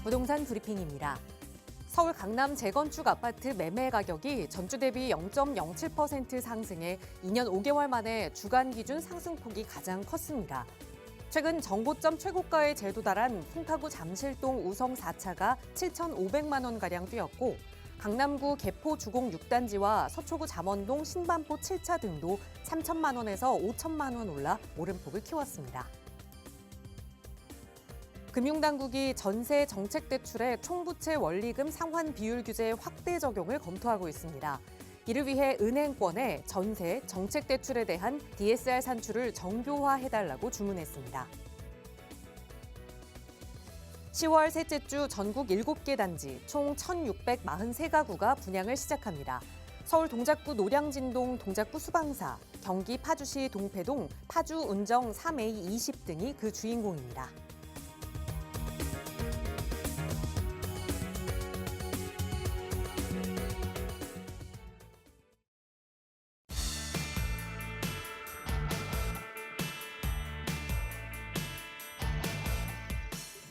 부동산 브리핑입니다. 서울 강남 재건축 아파트 매매 가격이 전주 대비 0.07% 상승해 2년 5개월 만에 주간 기준 상승폭이 가장 컸습니다. 최근 정고점 최고가에 재도달한 송파구 잠실동 우성 4차가 7,500만 원가량 뛰었고 강남구 개포 주공 6단지와 서초구 잠원동 신반포 7차 등도 3천만 원에서 5천만 원 올라 오름폭을 키웠습니다. 금융당국이 전세 정책 대출의 총부채 원리금 상환 비율 규제 확대 적용을 검토하고 있습니다. 이를 위해 은행권에 전세 정책 대출에 대한 DSR 산출을 정교화해달라고 주문했습니다. 10월 셋째 주 전국 7개 단지 총 1,643가구가 분양을 시작합니다. 서울 동작구 노량진동 동작구 수방사, 경기 파주시 동패동 파주 운정 3A20 등이 그 주인공입니다.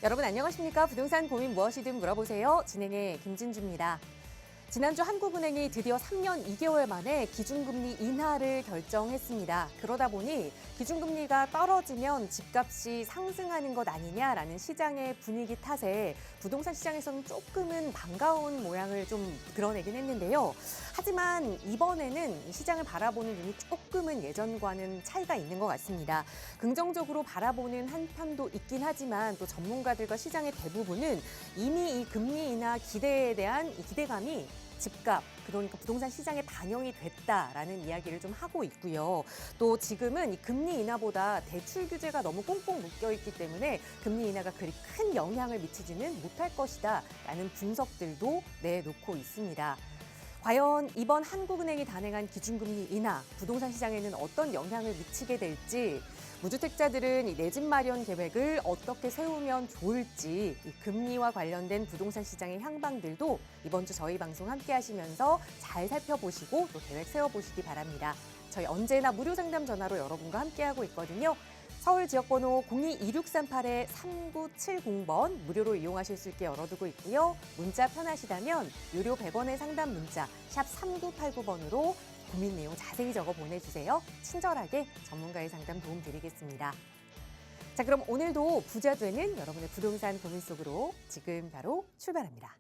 여러분 안녕하십니까? 부동산 고민 무엇이든 물어보세요. 진행의 김진주입니다. 지난주 한국은행이 드디어 3년 2개월 만에 기준금리 인하를 결정했습니다. 그러다 보니 기준금리가 떨어지면 집값이 상승하는 것 아니냐라는 시장의 분위기 탓에 부동산 시장에서는 조금은 반가운 모양을 좀 드러내긴 했는데요. 하지만 이번에는 시장을 바라보는 눈이 조금은 예전과는 차이가 있는 것 같습니다. 긍정적으로 바라보는 한편도 있긴 하지만 또 전문가들과 시장의 대부분은 이미 이 금리 인하 기대에 대한 이 기대감이 집값, 그러니까 부동산 시장에 반영이 됐다라는 이야기를 좀 하고 있고요. 또 지금은 이 금리 인하보다 대출 규제가 너무 꽁꽁 묶여 있기 때문에 금리 인하가 그리 큰 영향을 미치지는 못할 것이다라는 분석들도 내놓고 있습니다. 과연 이번 한국은행이 단행한 기준금리 인하, 부동산 시장에는 어떤 영향을 미치게 될지, 무주택자들은 이 내 집 마련 계획을 어떻게 세우면 좋을지, 이 금리와 관련된 부동산 시장의 향방들도 이번 주 저희 방송 함께 하시면서 잘 살펴보시고 또 계획 세워보시기 바랍니다. 저희 언제나 무료 상담 전화로 여러분과 함께하고 있거든요. 서울 지역번호 02-2638-3970번 무료로 이용하실 수 있게 열어두고 있고요. 문자 편하시다면 유료 100원의 상담 문자 샵 3989번으로 고민 내용 자세히 적어 보내주세요. 친절하게 전문가의 상담 도움 드리겠습니다. 자, 그럼 오늘도 부자 되는 여러분의 부동산 고민 속으로 지금 바로 출발합니다.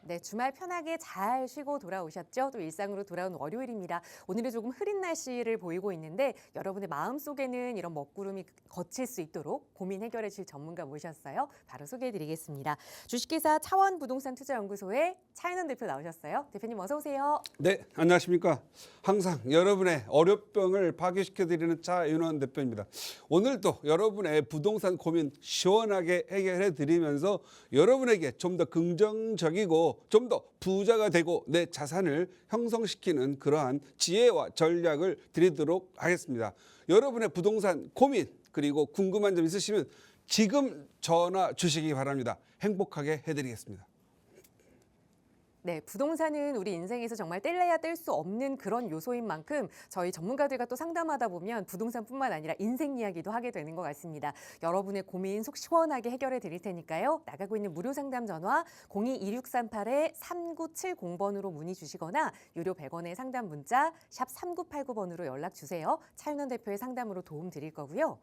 네, 주말 편하게 잘 쉬고 돌아오셨죠? 또 일상으로 돌아온 월요일입니다. 오늘은 조금 흐린 날씨를 보이고 있는데 여러분의 마음속에는 이런 먹구름이 거칠 수 있도록 고민 해결해 주실 전문가 모셨어요. 바로 소개해드리겠습니다. 주식회사 차원부동산투자연구소의 차인원 대표 나오셨어요. 대표님 어서 오세요. 네, 안녕하십니까. 항상 여러분의 어려병을 파괴시켜드리는 차인원 대표입니다. 오늘도 여러분의 부동산 고민 시원하게 해결해드리면서 여러분에게 좀 더 긍정적이고 좀 더 부자가 되고 내 자산을 형성시키는 그러한 지혜와 전략을 드리도록 하겠습니다. 여러분의 부동산 고민 그리고 궁금한 점 있으시면 지금 전화 주시기 바랍니다. 행복하게 해드리겠습니다. 네, 부동산은 우리 인생에서 정말 뗄래야 뗄 수 없는 그런 요소인 만큼 저희 전문가들과 또 상담하다 보면 부동산뿐만 아니라 인생 이야기도 하게 되는 것 같습니다. 여러분의 고민 속 시원하게 해결해 드릴 테니까요. 나가고 있는 무료 상담 전화 02-2638-3970번으로 문의 주시거나 유료 100원의 상담 문자 샵 3989번으로 연락 주세요. 차윤원 대표의 상담으로 도움 드릴 거고요.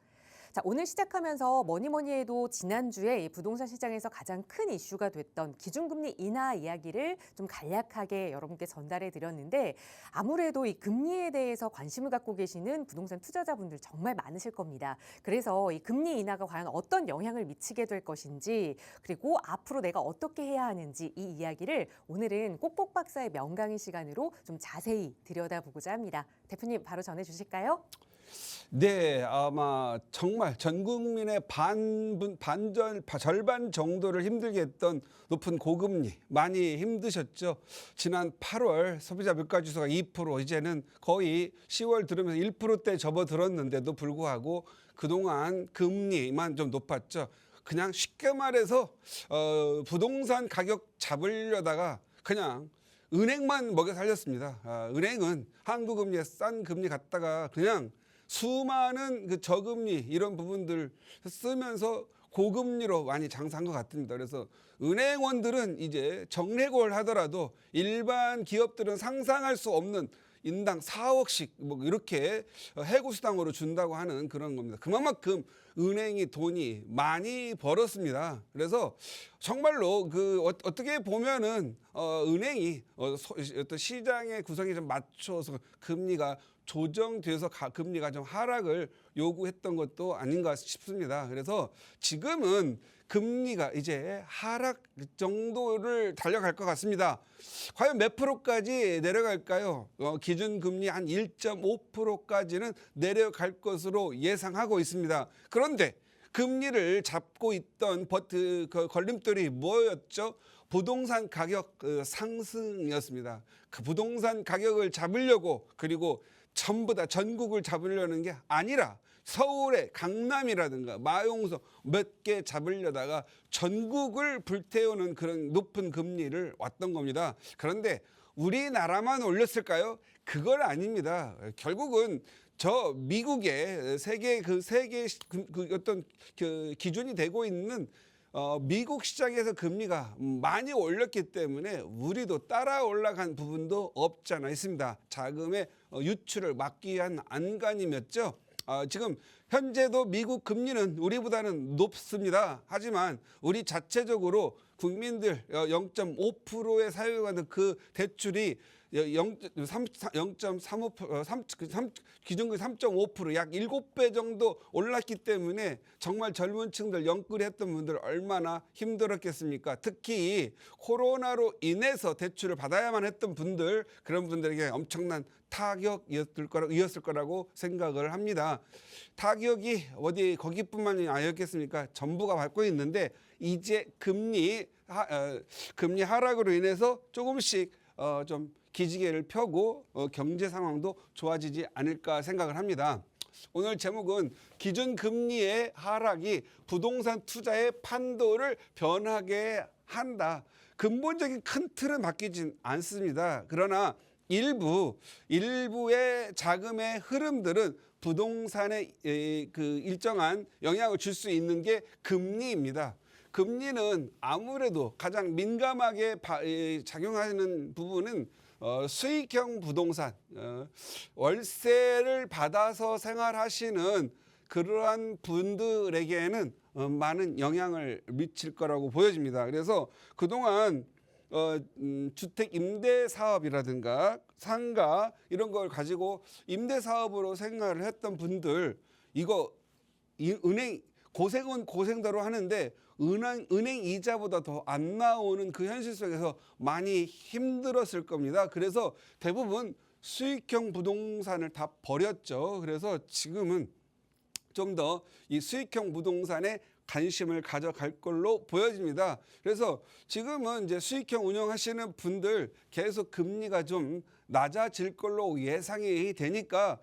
자, 오늘 시작하면서 뭐니 해도 지난주에 이 부동산 시장에서 가장 큰 이슈가 됐던 기준금리 인하 이야기를 좀 간략하게 여러분께 전달해 드렸는데 아무래도 이 금리에 대해서 관심을 갖고 계시는 부동산 투자자분들 정말 많으실 겁니다. 그래서 이 금리 인하가 과연 어떤 영향을 미치게 될 것인지 그리고 앞으로 내가 어떻게 해야 하는지 이 이야기를 오늘은 꼭꼭 박사의 명강의 시간으로 좀 자세히 들여다보고자 합니다. 대표님 바로 전해 주실까요? 네, 아마 정말 전 국민의 절반 정도를 힘들게 했던 높은 고금리 많이 힘드셨죠. 지난 8월 소비자 물가지수가 2%, 이제는 거의 10월 들으면서 1%대 접어들었는데도 불구하고 그동안 금리만 좀 높았죠. 그냥 쉽게 말해서 부동산 가격 잡으려다가 그냥 은행만 먹여 살렸습니다. 은행은 한국금리에 싼 금리 갖다가 그냥 수많은 그 저금리 이런 부분들 쓰면서 고금리로 많이 장사한 것 같습니다. 그래서 은행원들은 이제 정례골 하더라도 일반 기업들은 상상할 수 없는 인당 4억씩 뭐 이렇게 해고수당으로 준다고 하는 그런 겁니다. 그만큼 은행이 돈이 많이 벌었습니다. 그래서 정말로 그 어떻게 보면은 은행이 어떤 시장의 구성에 좀 맞춰서 금리가 조정돼서 금리가 좀 하락을 요구했던 것도 아닌가 싶습니다. 그래서 지금은 금리가 이제 하락 정도를 달려갈 것 같습니다. 과연 몇 프로까지 내려갈까요? 기준금리 한 1.5%까지는 내려갈 것으로 예상하고 있습니다. 그런데 금리를 잡고 있던 걸림돌이 뭐였죠? 부동산 가격 상승이었습니다. 그 부동산 가격을 잡으려고 그리고 전부 다 전국을 잡으려는 게 아니라 서울의 강남이라든가 마용서 몇 개 잡으려다가 전국을 불태우는 그런 높은 금리를 왔던 겁니다. 그런데 우리나라만 올렸을까요? 그건 아닙니다. 결국은 저 미국의 세계 어떤 그 기준이 되고 있는 미국 시장에서 금리가 많이 올렸기 때문에 우리도 따라 올라간 부분도 없지 않아 있습니다. 자금의 유출을 막기 위한 안간힘이었죠. 지금 현재도 미국 금리는 우리보다는 높습니다. 하지만 우리 자체적으로 국민들 0.5%에 사용하는 그 대출이 0.35% 기준금리 3.5% 약 7배 정도 올랐기 때문에 정말 젊은 층들 영끌했던 분들 얼마나 힘들었겠습니까? 특히 코로나로 인해서 대출을 받아야만 했던 분들 그런 분들에게 엄청난 타격이었을 거라고 생각을 합니다. 타격이 어디 거기뿐만이 아니었겠습니까? 전부가 받고 있는데 이제 금리 하락으로 인해서 조금씩 좀 기지개를 펴고 경제 상황도 좋아지지 않을까 생각을 합니다. 오늘 제목은 기준금리의 하락이 부동산 투자의 판도를 변하게 한다. 근본적인 큰 틀은 바뀌진 않습니다. 그러나 일부의 자금의 흐름들은 부동산에 그 일정한 영향을 줄 수 있는 게 금리입니다. 금리는 아무래도 가장 민감하게 작용하는 부분은 수익형 부동산, 월세를 받아서 생활하시는 그러한 분들에게는 많은 영향을 미칠 거라고 보여집니다. 그래서 그동안 주택 임대 사업이라든가 상가 이런 걸 가지고 임대 사업으로 생활을 했던 분들 이거 은행 고생은 고생대로 하는데 은행 이자보다 더 안 나오는 그 현실 속에서 많이 힘들었을 겁니다. 그래서 대부분 수익형 부동산을 다 버렸죠. 그래서 지금은 좀 더 이 수익형 부동산에 관심을 가져갈 걸로 보여집니다. 그래서 지금은 이제 수익형 운영하시는 분들 계속 금리가 좀 낮아질 걸로 예상이 되니까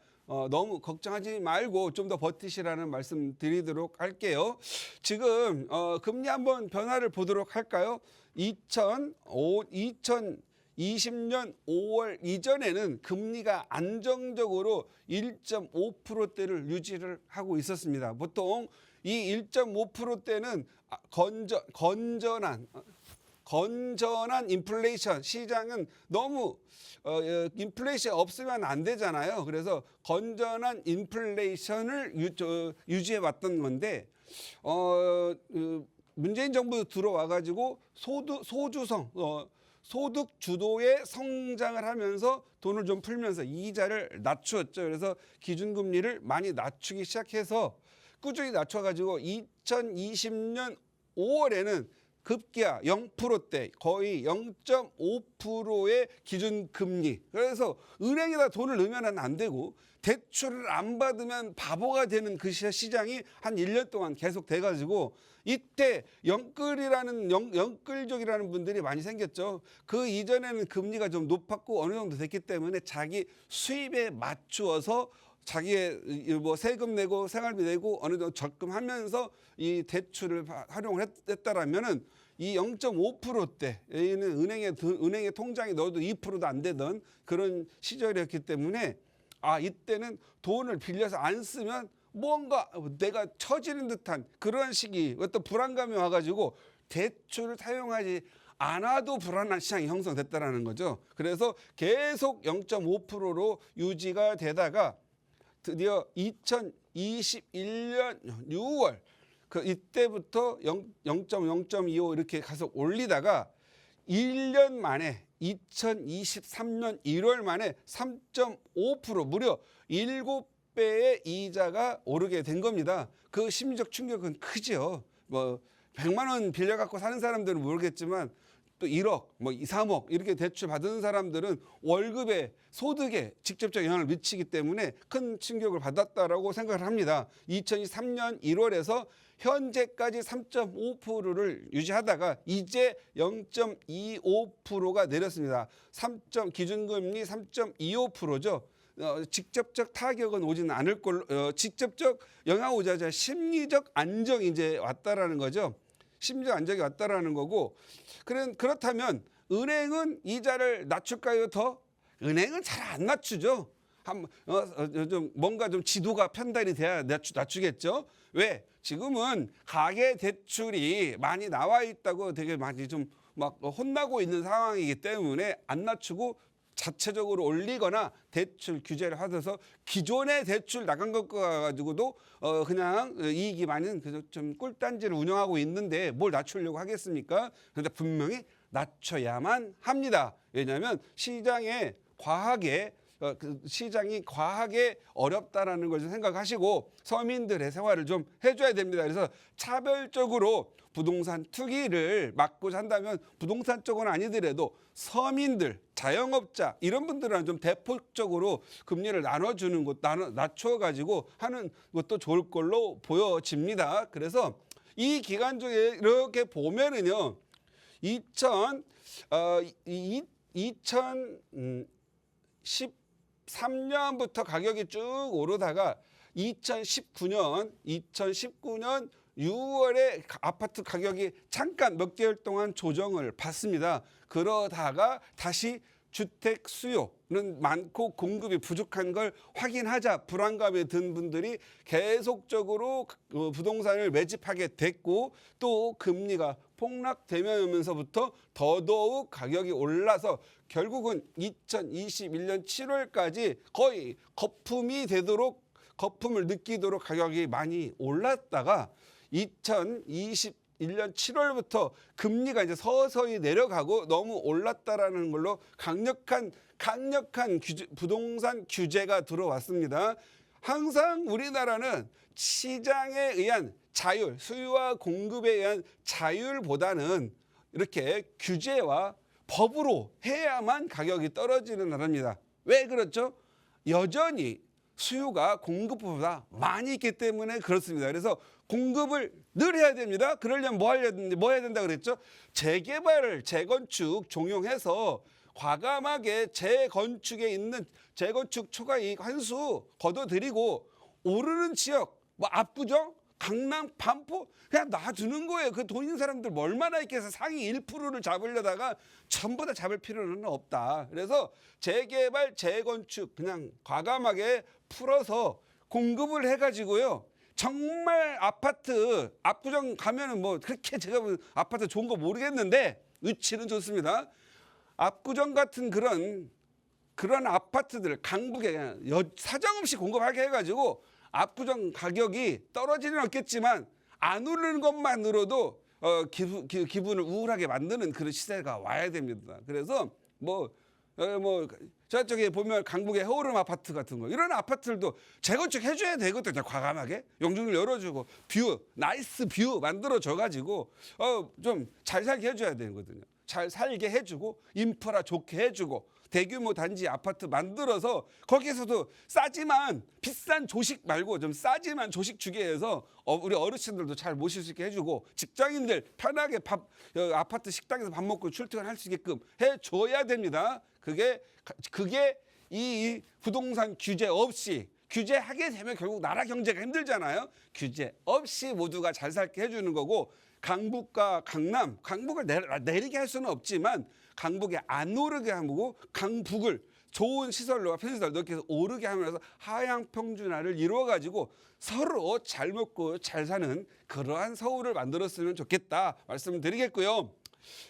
너무 걱정하지 말고 좀 더 버티시라는 말씀 드리도록 할게요. 지금 금리 한번 변화를 보도록 할까요? 2020년 5월 이전에는 금리가 안정적으로 1.5%대를 유지를 하고 있었습니다. 보통 이 1.5%대는 건전한 인플레이션, 시장은 너무 인플레이션 없으면 안 되잖아요. 그래서 건전한 인플레이션을 유지해 왔던 건데 문재인 정부 들어와 가지고 소득 주도의 성장을 하면서 돈을 좀 풀면서 이자를 낮추었죠. 그래서 기준금리를 많이 낮추기 시작해서 꾸준히 낮춰가지고 2020년 5월에는 급기야 0%대 거의 0.5%의 기준금리. 그래서 은행에다 돈을 넣으면 안 되고 대출을 안 받으면 바보가 되는 그 시장이 한 1년 동안 계속 돼가지고 이때 영끌족이라는 분들이 많이 생겼죠. 그 이전에는 금리가 좀 높았고 어느 정도 됐기 때문에 자기 수입에 맞추어서 자기의 뭐 세금 내고 생활비 내고 어느 정도 적금하면서 이 대출을 활용을 했다라면은 이 0.5%대에는 은행의 통장에 넣어도 2%도 안 되던 그런 시절이었기 때문에 이때는 돈을 빌려서 안 쓰면 뭔가 내가 처지는 듯한 그런 시기 어떤 불안감이 와가지고 대출을 사용하지 않아도 불안한 시장이 형성됐다라는 거죠. 그래서 계속 0.5%로 유지가 되다가 드디어 2021년 6월 이때부터 0.25 이렇게 계속 올리다가 1년 만에 2023년 1월 만에 3.5% 무려 7배의 이자가 오르게 된 겁니다. 그 심리적 충격은 크죠. 뭐 100만 원 빌려 갖고 사는 사람들은 모르겠지만 또 1억, 뭐 2, 3억 이렇게 대출 받은 사람들은 월급에 소득에 직접적 영향을 미치기 때문에 큰 충격을 받았다라고 생각을 합니다. 2023년 1월에서 현재까지 3.5%를 유지하다가 이제 0.25%가 내렸습니다. 기준금리 3.25%죠. 직접적 타격은 오지는 않을 걸로 직접적 영향 오자자 심리적 안정이 이제 왔다라는 거죠. 심리적 안정이 왔다라는 거고 그렇다면 은행은 이자를 낮출까요? 더? 은행은 잘 안 낮추죠. 좀 뭔가 좀 지도가 편달이 돼야 낮추겠죠. 왜? 지금은 가계 대출이 많이 나와 있다고 되게 많이 좀 막 혼나고 있는 상황이기 때문에 안 낮추고 자체적으로 올리거나 대출 규제를 하셔서 기존의 대출 나간 것 가지고도 그냥 이익이 많은 좀 꿀단지를 운영하고 있는데 뭘 낮추려고 하겠습니까? 그런데 분명히 낮춰야만 합니다. 왜냐하면 시장이 과하게 어렵다라는 걸 생각하시고 서민들의 생활을 좀 해줘야 됩니다. 그래서 차별적으로 부동산 투기를 막고자 한다면 부동산 쪽은 아니더라도 서민들, 자영업자 이런 분들은 좀 대폭적으로 금리를 나눠주는 것, 낮춰가지고 하는 것도 좋을 걸로 보여집니다. 그래서 이 기간 중에 이렇게 보면은요, 2013년부터 가격이 쭉 오르다가 2019년 6월에 아파트 가격이 잠깐 몇 개월 동안 조정을 받습니다. 그러다가 다시 주택 수요는 많고 공급이 부족한 걸 확인하자 불안감에 든 분들이 계속적으로 부동산을 매집하게 됐고 또 금리가 폭락되면서부터 더더욱 가격이 올라서 결국은 2021년 7월까지 거의 거품을 느끼도록 가격이 많이 올랐다가 2021년 7월부터 금리가 이제 서서히 내려가고 너무 올랐다라는 걸로 강력한 부동산 규제가 들어왔습니다. 항상 우리나라는 시장에 의한 자율, 수요와 공급에 의한 자율보다는 이렇게 규제와 법으로 해야만 가격이 떨어지는 나라입니다. 왜 그렇죠? 여전히 수요가 공급보다 많이 있기 때문에 그렇습니다. 그래서 공급을 늘 해야 됩니다. 그러려면 뭐 해야 된다 그랬죠? 재개발, 재건축 종용해서 과감하게 재건축에 있는 재건축 초과이익 환수 걷어들이고 오르는 지역, 뭐 압구정, 강남, 반포 그냥 놔두는 거예요. 그 돈 있는 사람들 뭐 얼마나 있겠어. 상위 1%를 잡으려다가 전부 다 잡을 필요는 없다. 그래서 재개발, 재건축 그냥 과감하게 풀어서 공급을 해가지고요. 정말 아파트 압구정 가면은 뭐 그렇게 제가 아파트 좋은 거 모르겠는데 위치는 좋습니다. 압구정 같은 그런 아파트들 강북에 사정없이 공급하게 해가지고 압구정 가격이 떨어지는 없겠지만 안 오르는 것만으로도 기분을 우울하게 만드는 그런 시대가 와야 됩니다. 그래서 저쪽에 보면 강북의 해오름 아파트 같은 거 이런 아파트들도 재건축 해줘야 되거든요. 과감하게 용적률 열어주고 나이스 뷰 만들어줘가지고 좀 잘 살게 해줘야 되거든요. 잘 살게 해주고 인프라 좋게 해주고 대규모 단지 아파트 만들어서 거기서도 싸지만 비싼 조식 말고 좀 싸지만 조식 주게 해서 우리 어르신들도 잘 모실 수 있게 해주고 직장인들 편하게 아파트 식당에서 밥 먹고 출퇴근할 수 있게끔 해줘야 됩니다. 그게 이 부동산 규제 없이 규제하게 되면 결국 나라 경제가 힘들잖아요. 규제 없이 모두가 잘 살게 해주는 거고, 강북과 강남, 강북을 내리게 할 수는 없지만 강북에 안 오르게 하고 강북을 좋은 시설로 편의시설 넣게 해서 오르게 하면서 하향 평준화를 이루어 가지고 서로 잘 먹고 잘 사는 그러한 서울을 만들었으면 좋겠다 말씀드리겠고요.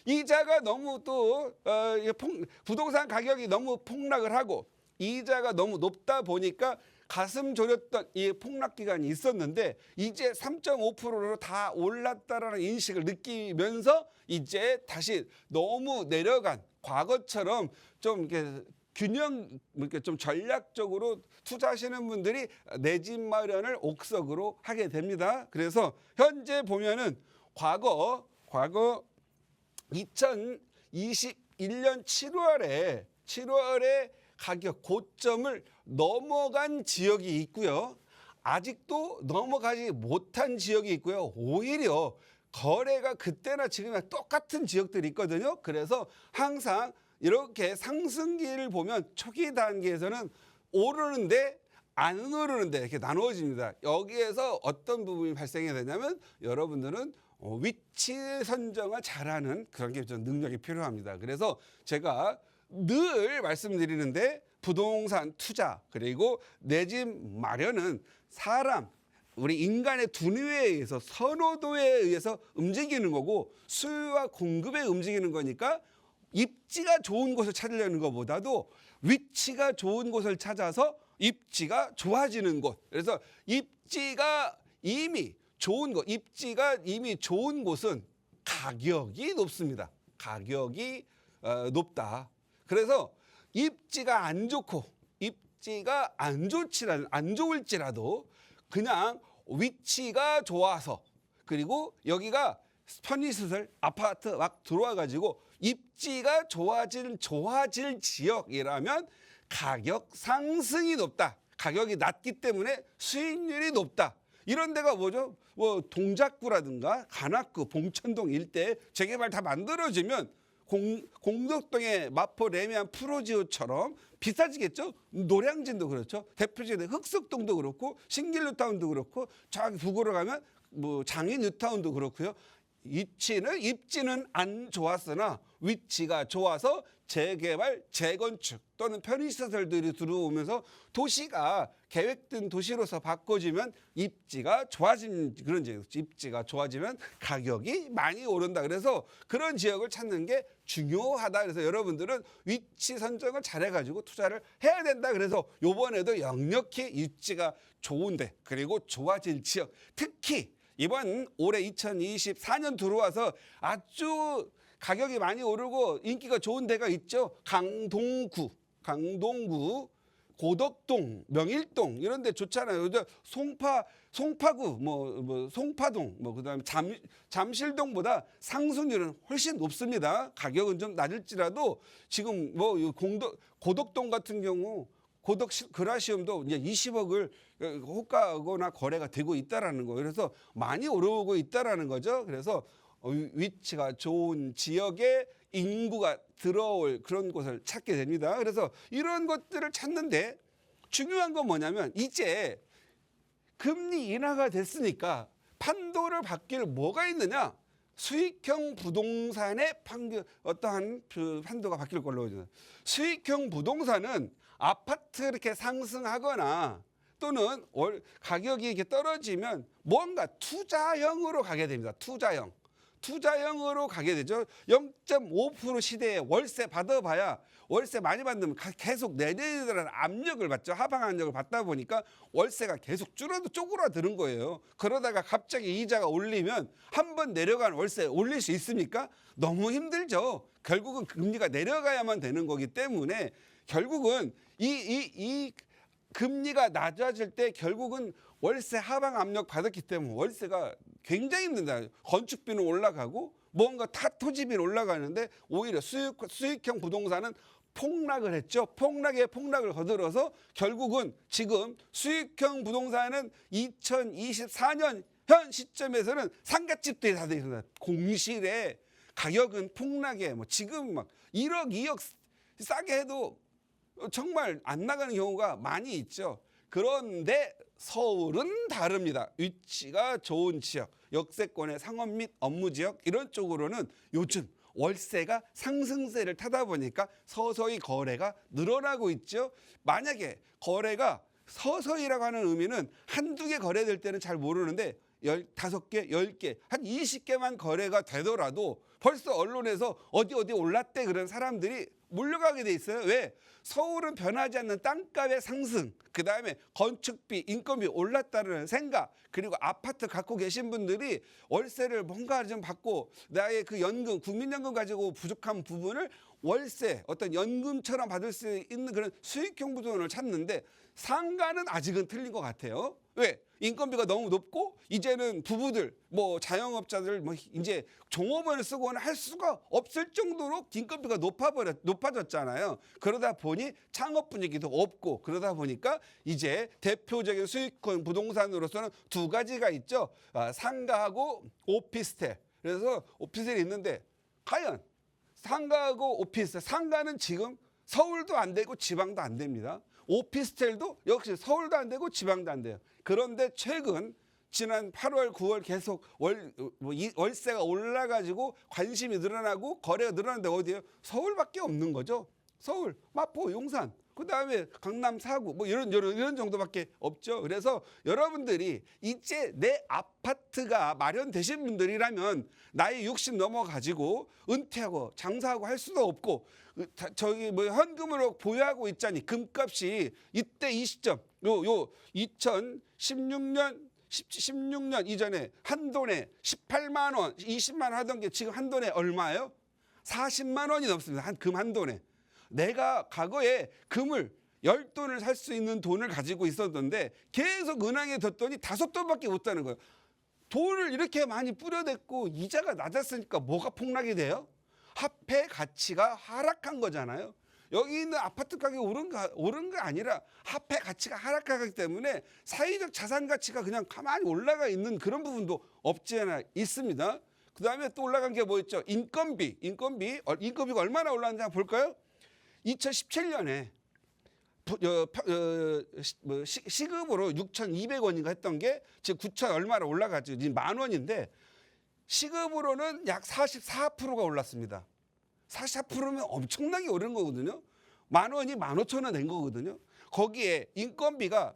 이자가 너무 또 부동산 가격이 너무 폭락을 하고 이자가 너무 높다 보니까 가슴 졸였던 이 폭락 기간이 있었는데 이제 3.5%로 다 올랐다라는 인식을 느끼면서 이제 다시 너무 내려간 과거처럼 좀 이렇게 균형, 이렇게 좀 전략적으로 투자하시는 분들이 내 집 마련을 옥석으로 하게 됩니다. 그래서 현재 보면은 과거 2021년 7월에 가격 고점을 넘어간 지역이 있고요. 아직도 넘어가지 못한 지역이 있고요. 오히려 거래가 그때나 지금이나 똑같은 지역들이 있거든요. 그래서 항상 이렇게 상승기를 보면 초기 단계에서는 오르는데 안 오르는데 이렇게 나누어집니다. 여기에서 어떤 부분이 발생이 되냐면 여러분들은 위치 선정을 잘하는 그런 게 좀 능력이 필요합니다. 그래서 제가 늘 말씀드리는데 부동산 투자 그리고 내 집 마련은 사람 우리 인간의 두뇌에 의해서 선호도에 의해서 움직이는 거고 수요와 공급에 움직이는 거니까 입지가 좋은 곳을 찾으려는 것보다도 위치가 좋은 곳을 찾아서 입지가 좋아지는 곳. 그래서 입지가 이미 좋은 곳은 가격이 높습니다. 가격이 높다. 그래서 입지가 안 좋고 입지가 안 좋을지라도 그냥 위치가 좋아서 그리고 여기가 편의시설 아파트 막 들어와 가지고 입지가 좋아질 지역이라면 가격 상승이 높다. 가격이 낮기 때문에 수익률이 높다. 이런 데가 뭐죠? 뭐 동작구라든가 관악구, 봉천동 일대 재개발 다 만들어지면 공덕동의 마포 레미안 프로지오처럼 비싸지겠죠? 노량진도 그렇죠. 대표적인 흑석동도 그렇고 신길뉴타운도 그렇고 저기 북으로 가면 뭐 장인 뉴타운도 그렇고요. 입지는 안 좋았으나 위치가 좋아서 재개발, 재건축 또는 편의시설들이 들어오면서 도시가 계획된 도시로서 바꿔지면 입지가 좋아진 그런 지역, 입지가 좋아지면 가격이 많이 오른다. 그래서 그런 지역을 찾는 게 중요하다. 그래서 여러분들은 위치 선정을 잘해가지고 투자를 해야 된다. 그래서 이번에도 역력히 입지가 좋은데 그리고 좋아질 지역, 특히 이번 올해 2024년 들어와서 아주 가격이 많이 오르고 인기가 좋은 데가 있죠. 강동구, 고덕동, 명일동 이런 데 좋잖아요. 송파구, 송파동, 그다음에 잠실동보다 상승률은 훨씬 높습니다. 가격은 좀 낮을지라도 지금 고덕동 같은 경우 고덕 그라시움도 이제 20억을 호가거나 거래가 되고 있다라는 거예요. 그래서 많이 오르고 있다라는 거죠. 그래서 위치가 좋은 지역에 인구가 들어올 그런 곳을 찾게 됩니다. 그래서 이런 것들을 찾는데 중요한 건 뭐냐면 이제 금리 인하가 됐으니까 판도를 바뀔 뭐가 있느냐? 수익형 부동산의 어떠한 판도가 바뀔 걸로 보여요. 수익형 부동산은 아파트 이렇게 상승하거나 또는 가격이 이렇게 떨어지면 뭔가 투자형으로 가게 됩니다. 투자형으로 가게 되죠. 0.5% 시대에 월세 받아봐야 월세 많이 받으면 계속 내리는 압력을 받죠. 하방 압력을 받다 보니까 월세가 계속 쪼그라드는 거예요. 그러다가 갑자기 이자가 올리면 한번 내려간 월세 올릴 수 있습니까? 너무 힘들죠. 결국은 금리가 내려가야만 되는 거기 때문에 결국은 이 금리가 낮아질 때 결국은 월세 하방 압력 받았기 때문에 월세가 굉장히 힘든다. 건축비는 올라가고 뭔가 토지비는 올라가는데 오히려 수익형 부동산은 폭락을 했죠. 폭락을 거들어서 결국은 지금 수익형 부동산은 2024년 현 시점에서는 상가집들이 다 되겠습니다. 공실에 가격은 폭락에 지금 막 1억, 2억 싸게 해도 정말 안 나가는 경우가 많이 있죠. 그런데 서울은 다릅니다. 위치가 좋은 지역, 역세권의 상업 및 업무 지역 이런 쪽으로는 요즘 월세가 상승세를 타다 보니까 서서히 거래가 늘어나고 있죠. 만약에 거래가 서서히라고 하는 의미는 한두 개 거래될 때는 잘 모르는데 15개, 10개, 한 20개만 거래가 되더라도 벌써 언론에서 어디 올랐대 그런 사람들이 몰려가게 돼 있어요. 왜? 서울은 변하지 않는 땅값의 상승, 그다음에 건축비, 인건비 올랐다는 생각, 그리고 아파트 갖고 계신 분들이 월세를 뭔가 좀 받고 나의 그 연금, 국민연금 가지고 부족한 부분을 월세, 어떤 연금처럼 받을 수 있는 그런 수익형 부분을 찾는데 상가는 아직은 틀린 것 같아요. 왜? 인건비가 너무 높고 이제는 부부들, 뭐 자영업자들, 뭐 이제 종업원을 쓰고는 할 수가 없을 정도로 인건비가 높아졌잖아요. 그러다 보니 창업 분위기도 없고 그러다 보니까 이제 대표적인 수익형 부동산으로서는 두 가지가 있죠. 상가하고 오피스텔. 그래서 오피스텔이 있는데 과연 상가하고 오피스텔, 상가는 지금 서울도 안 되고 지방도 안 됩니다. 오피스텔도 역시 서울도 안 되고 지방도 안 돼요. 그런데 최근 지난 8월, 9월 계속 월세가 올라가지고 관심이 늘어나고 거래가 늘어나는데 어디예요? 서울밖에 없는 거죠. 서울, 마포, 용산, 그다음에 강남, 사구 뭐 이런 정도밖에 없죠. 그래서 여러분들이 이제 내 아파트가 마련되신 분들이라면 나이 60 넘어가지고 은퇴하고 장사하고 할 수도 없고 저기 뭐 현금으로 보유하고 있자니 금값이 이때 이 시점 요 2016년 16년 이전에 한돈에 18만 원, 20만 원 하던 게 지금 한돈에 얼마예요? 40만 원이 넘습니다. 금 한돈에. 내가 과거에 금을 10돈을 살 수 있는 돈을 가지고 있었는데 계속 은행에 뒀더니 5돈밖에 못 사는 거예요. 돈을 이렇게 많이 뿌려댔고 이자가 낮았으니까 뭐가 폭락이 돼요? 화폐 가치가 하락한 거잖아요. 여기 있는 아파트 가격이 오른 거 아니라 화폐 가치가 하락하기 때문에 사회적 자산 가치가 그냥 가만히 올라가 있는 그런 부분도 없지 않아 있습니다. 그다음에 또 올라간 게 뭐 있죠? 인건비가 얼마나 올랐는지 한번 볼까요? 2017년에 시급으로 6,200원인가 했던 게 지금 9,000 얼마나 올라가죠. 지금 10,000원인데 시급으로는 약 44%가 올랐습니다. 44%면 엄청나게 오른 거거든요. 10,000원이 15,000원 된 거거든요. 거기에 인건비가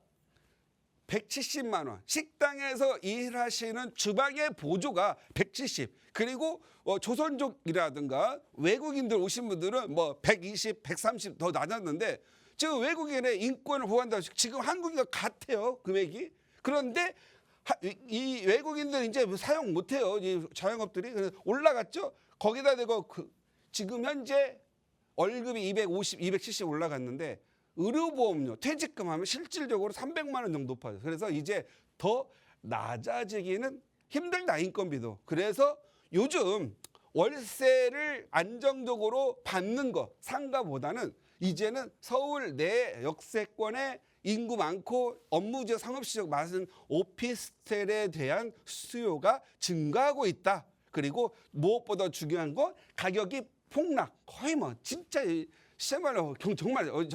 170만 원, 식당에서 일하시는 주방의 보조가 170, 그리고 조선족이라든가 외국인들 오신 분들은 뭐 120, 130 더 낮았는데 지금 외국인의 인권을 보호한다고 지금 한국이가 같아요, 금액이. 그런데 이 외국인들 이제 사용 못해요, 이 자영업들이. 그래서 올라갔죠. 거기다 대고 지금 현재 월급이 250, 270 올라갔는데 의료보험료, 퇴직금 하면 실질적으로 300만 원 정도 높아요. 그래서 이제 더 낮아지기는 힘들다, 인건비도. 그래서 요즘 월세를 안정적으로 받는 거, 상가보다는 이제는 서울 내 역세권에 인구 많고 업무지역, 상업지역 많은 오피스텔에 대한 수요가 증가하고 있다. 그리고 무엇보다 중요한 건 가격이 폭락, 거의 뭐 진짜 정말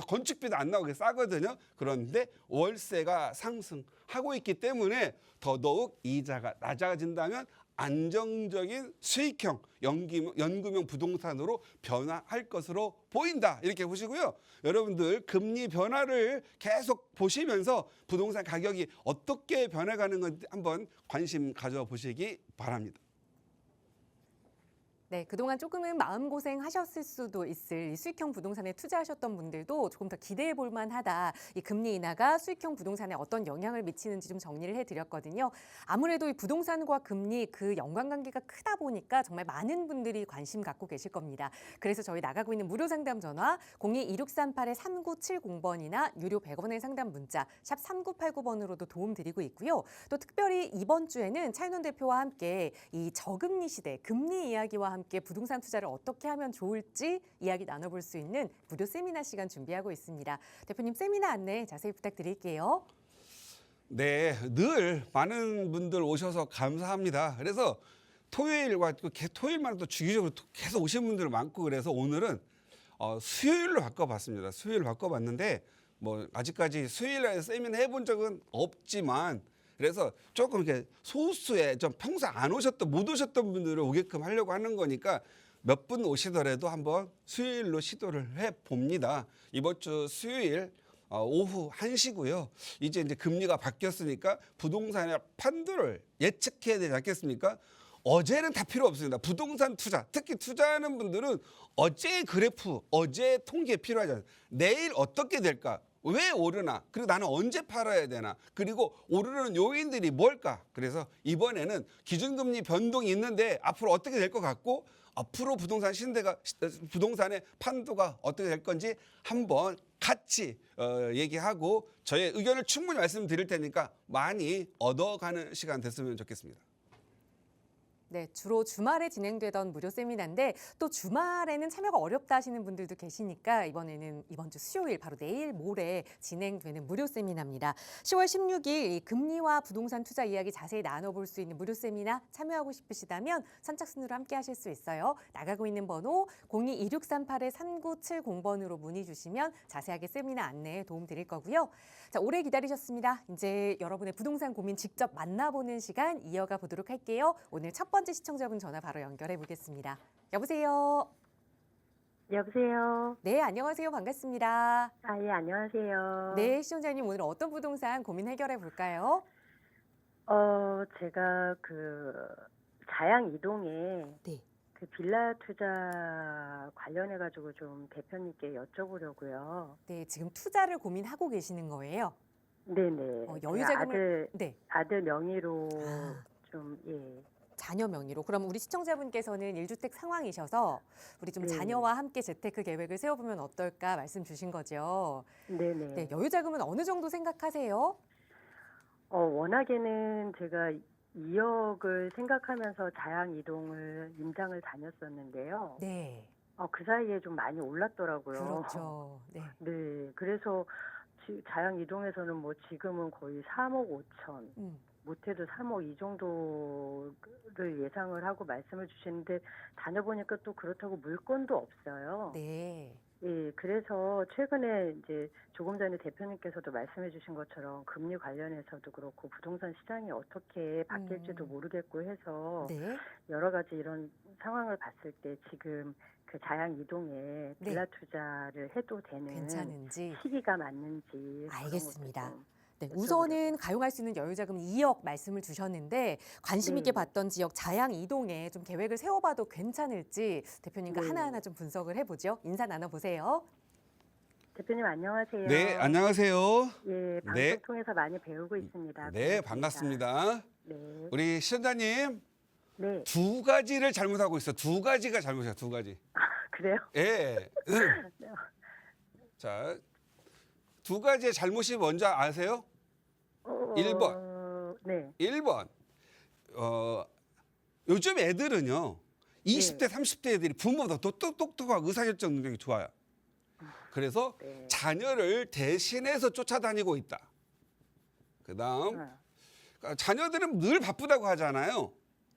건축비도 안 나오게 싸거든요. 그런데 월세가 상승하고 있기 때문에 더더욱 이자가 낮아진다면 안정적인 수익형 연금형 부동산으로 변화할 것으로 보인다. 이렇게 보시고요. 여러분들 금리 변화를 계속 보시면서 부동산 가격이 어떻게 변해가는 건지 한번 관심 가져보시기 바랍니다. 네, 그동안 조금은 마음고생 하셨을 수도 있을 이 수익형 부동산에 투자하셨던 분들도 조금 더 기대해 볼 만하다. 이 금리 인하가 수익형 부동산에 어떤 영향을 미치는지 좀 정리를 해드렸거든요. 아무래도 이 부동산과 금리 그 연관관계가 크다 보니까 정말 많은 분들이 관심 갖고 계실 겁니다. 그래서 저희 나가고 있는 무료 상담 전화 02-2638-3970번이나 유료 100원의 상담 문자 샵 3989번으로도 도움 드리고 있고요. 또 특별히 이번 주에는 차인원 대표와 함께 이 저금리 시대 금리 이야기와 함께 부동산 투자를 어떻게 하면 좋을지 이야기 나눠볼 수 있는 무료 세미나 시간 준비하고 있습니다. 대표님 세미나 안내 자세히 부탁드릴게요. 네, 늘 많은 분들 오셔서 감사합니다. 그래서 토요일만 또 주기적으로 계속 오시는 분들 많고 그래서 오늘은 수요일로 바꿔봤습니다. 수요일로 바꿔봤는데 뭐 아직까지 수요일에 세미나 해본 적은 없지만 그래서 조금 이렇게 소수의 좀 평소 안 오셨던 못 오셨던 분들을 오게끔 하려고 하는 거니까 몇 분 오시더라도 한번 수요일로 시도를 해 봅니다. 이번 주 수요일 오후 1시고요. 이제 금리가 바뀌었으니까 부동산의 판도를 예측해야 되지 않겠습니까? 어제는 다 필요 없습니다. 부동산 투자, 특히 투자하는 분들은 어제의 그래프, 어제의 통계 필요하잖아요. 내일 어떻게 될까? 왜 오르나? 그리고 나는 언제 팔아야 되나? 그리고 오르는 요인들이 뭘까? 그래서 이번에는 기준금리 변동이 있는데 앞으로 어떻게 될 것 같고 앞으로 부동산의 판도가 어떻게 될 건지 한번 같이 얘기하고 저의 의견을 충분히 말씀드릴 테니까 많이 얻어가는 시간 됐으면 좋겠습니다. 네, 주로 주말에 진행되던 무료 세미나인데 또 주말에는 참여가 어렵다 하시는 분들도 계시니까 이번 주 수요일 바로 내일 모레 진행되는 무료 세미나입니다. 10월 16일 금리와 부동산 투자 이야기 자세히 나눠볼 수 있는 무료 세미나 참여하고 싶으시다면 선착순으로 함께 하실 수 있어요. 나가고 있는 번호 02-2638-3970번으로 문의 주시면 자세하게 세미나 안내에 도움 드릴 거고요. 자, 오래 기다리셨습니다. 이제 여러분의 부동산 고민 직접 만나보는 시간 이어가 보도록 할게요. 오늘 첫 번째 시청자분 전화 바로 연결해 보겠습니다. 여보세요. 여보세요. 네, 안녕하세요. 반갑습니다. 예, 안녕하세요. 네, 시청자님 오늘 어떤 부동산 고민 해결해 볼까요? 제가 자양 이동에 네. 빌라 투자 관련해가지고 좀 대표님께 여쭤보려고요. 네, 지금 투자를 고민하고 계시는 거예요? 네네. 여유 제가 자금을 네. 아들 명의로 예. 자녀 명의로. 그럼 우리 시청자분께서는 1주택 상황이셔서 우리 좀 네. 자녀와 함께 재테크 계획을 세워보면 어떨까 말씀 주신 거죠. 네네. 네, 여유 자금은 어느 정도 생각하세요? 워낙에는 제가 2억을 생각하면서 자양 이동을 임장을 다녔었는데요. 네, 그 사이에 좀 많이 올랐더라고요. 그렇죠. 네. 네, 그래서 자양 이동에서는 뭐 지금은 거의 3억 5천, 못해도 3억 이 정도를 예상을 하고 말씀을 주시는데 다녀보니까 또 그렇다고 물건도 없어요. 네. 예, 그래서 최근에 이제 조금 전에 대표님께서도 말씀해 주신 것처럼 금리 관련해서도 그렇고 부동산 시장이 어떻게 바뀔지도 모르겠고 해서 네. 여러 가지 이런 상황을 봤을 때 지금 그 자양 이동에 빌라 투자를 해도 되는 괜찮은지. 시기가 맞는지 알겠습니다. 그런 것도 좀 네, 우선은 가용할 수 있는 여유자금 2억 말씀을 주셨는데 관심 있게 네. 봤던 지역 자양 이동에 좀 계획을 세워봐도 괜찮을지 대표님과 네. 하나하나 좀 분석을 해보죠. 인사 나눠보세요. 대표님 안녕하세요. 네, 안녕하세요. 예, 방송 네. 통해서 많이 배우고 있습니다. 네, 고맙습니다. 반갑습니다. 네. 우리 시청자님 네. 두 가지를 잘못하고 있어. 두 가지가 잘못이야. 두 가지. 그래요? 예. 자, 두 가지의 잘못이 뭔지 아세요? 1번. 네. 1번. 요즘 애들은요. 20대, 30대 애들이 부모보다 더 똑똑하고 의사결정 능력이 좋아요. 그래서 네. 자녀를 대신해서 쫓아다니고 있다. 그다음 자녀들은 늘 바쁘다고 하잖아요.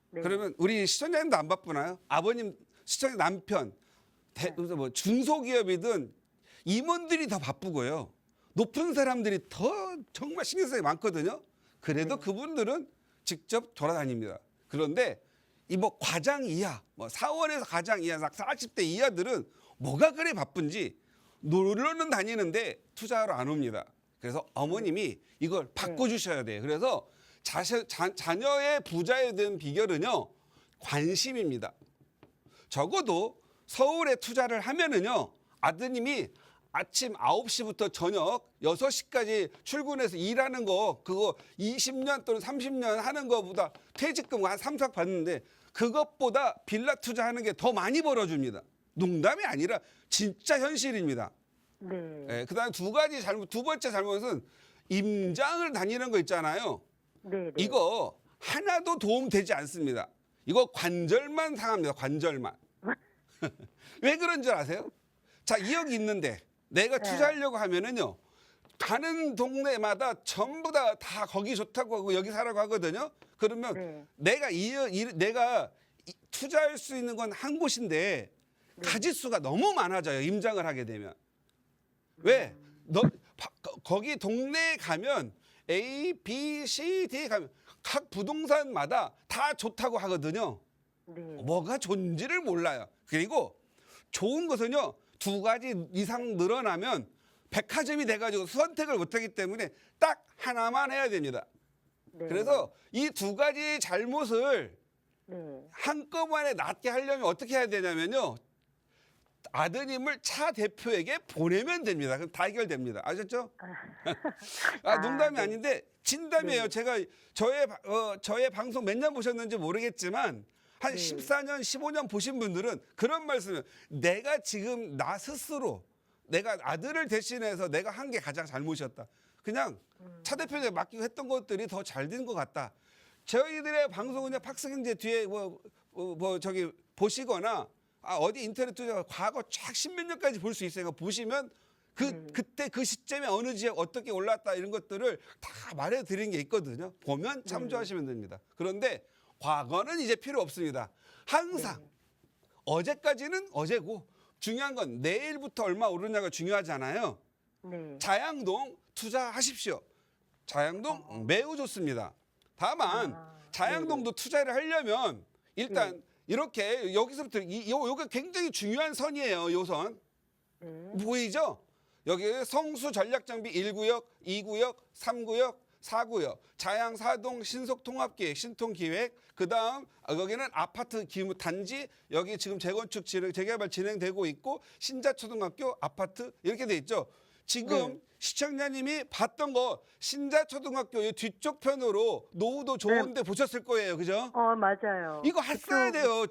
네. 그러면 우리 시청자님도 안 바쁘나요? 아버님, 시청자 남편, 뭐 중소기업이든 임원들이 더 바쁘고요. 높은 사람들이 더 정말 신경 쓰기 많거든요. 그래도 그분들은 직접 돌아다닙니다. 그런데 이 뭐 과장 이하, 뭐 사원에서 과장 이하, 40대 이하들은 뭐가 그래 바쁜지 놀러는 다니는데 투자하러 안 옵니다. 그래서 어머님이 이걸 바꿔주셔야 돼요. 그래서 자녀의 부자에 든 비결은요, 관심입니다. 적어도 서울에 투자를 하면은요, 아드님이 아침 9시부터 저녁 6시까지 출근해서 일하는 거, 그거 20년 또는 30년 하는 거보다 퇴직금 한 3, 4억 받는데 그것보다 빌라 투자하는 게 더 많이 벌어줍니다. 농담이 아니라 진짜 현실입니다. 네. 예, 그다음 두 번째 잘못은 임장을 다니는 거 있잖아요. 네. 이거 하나도 도움 되지 않습니다. 이거 관절만 상합니다. 관절만. 왜 그런 줄 아세요? 자, 2억 있는데 내가 투자하려고 하면은요, 가는 동네마다 전부 다 거기 좋다고 하고 여기 사라고 하거든요. 그러면 내가 투자할 수 있는 건 한 곳인데 가짓수가 너무 많아져요. 임장을 하게 되면. 왜? 거기 동네에 가면 A, B, C, D 가면 각 부동산마다 다 좋다고 하거든요. 네. 뭐가 좋은지를 몰라요. 그리고 좋은 것은요, 2가지 이상 늘어나면 백화점이 돼가지고 선택을 못하기 때문에 딱 하나만 해야 됩니다. 네. 그래서 이 2가지 잘못을 네. 한꺼번에 낫게 하려면 어떻게 해야 되냐면요, 아드님을 차 대표에게 보내면 됩니다. 그럼 다 해결됩니다. 아셨죠? 농담이 네. 아닌데 진담이에요. 네. 제가 저의 방송 몇 년 보셨는지 모르겠지만 한 네. 14년, 15년 보신 분들은 그런 말씀을, 내가 지금 나 스스로 내가 아들을 대신해서 내가 한 게 가장 잘못이었다. 그냥 차 대표에게 맡기고 했던 것들이 더 잘 된 것 같다. 저희들의 방송은요, 팍스경제 뒤에 저기 보시거나 어디 인터넷 투자 과거 쫙 10몇 년까지 볼 수 있어요. 보시면 그때 그 시점에 어느 지역 어떻게 올랐다 이런 것들을 다 말해드린 게 있거든요. 보면 참조하시면 됩니다. 그런데 과거는 이제 필요 없습니다. 항상 어제까지는 어제고 중요한 건 내일부터 얼마 오르냐가 중요하잖아요. 네. 자양동 투자하십시오. 자양동 매우 좋습니다. 다만 자양동도 투자를 하려면 일단 이렇게 여기서부터 요게 굉장히 중요한 선이에요. 요 선. 보이죠? 여기 성수 전략장비 1구역, 2구역, 3구역, 4구역, 자양 사동 신속통합계획 신통기획, 그다음 여기는 아파트 기무 단지, 여기 지금 재건축 재개발 진행되고 있고 신자초등학교 아파트 이렇게 돼 있죠. 지금 시청자님이 봤던 거 신자초등학교 이 뒤쪽 편으로 노후도 좋은데 보셨을 거예요. 그죠? 맞아요. 이거 했어야 돼요.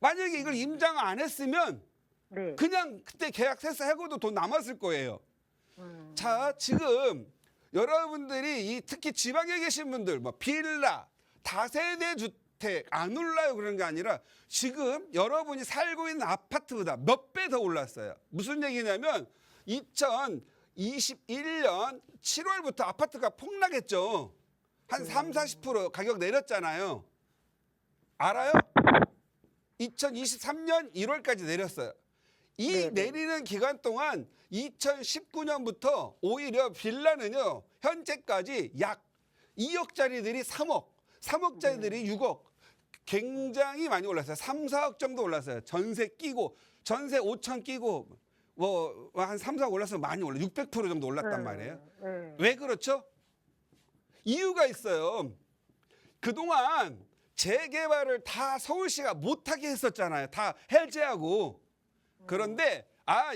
만약에 이걸 임장 안 했으면 네. 그냥 그때 계약해서 해고도 돈 남았을 거예요. 자, 지금 여러분들이 특히 지방에 계신 분들, 뭐 빌라, 다세대 주택 안 올라요 그런 게 아니라 지금 여러분이 살고 있는 아파트보다 몇 배 더 올랐어요. 무슨 얘기냐면 2021년 7월부터 아파트가 폭락했죠. 한 3, 40% 가격 내렸잖아요. 알아요? 2023년 1월까지 내렸어요. 이 내리는 기간 동안 2019년부터 오히려 빌라는요, 현재까지 약 2억짜리들이 3억, 3억짜리들이 6억, 굉장히 많이 올랐어요. 3, 4억 정도 올랐어요. 전세 끼고, 전세 5천 끼고, 뭐 한 3, 4억 올라서 많이 올라, 600% 정도 올랐단 말이에요. 왜 그렇죠? 이유가 있어요. 그동안 재개발을 다 서울시가 못하게 했었잖아요. 다 해제하고. 그런데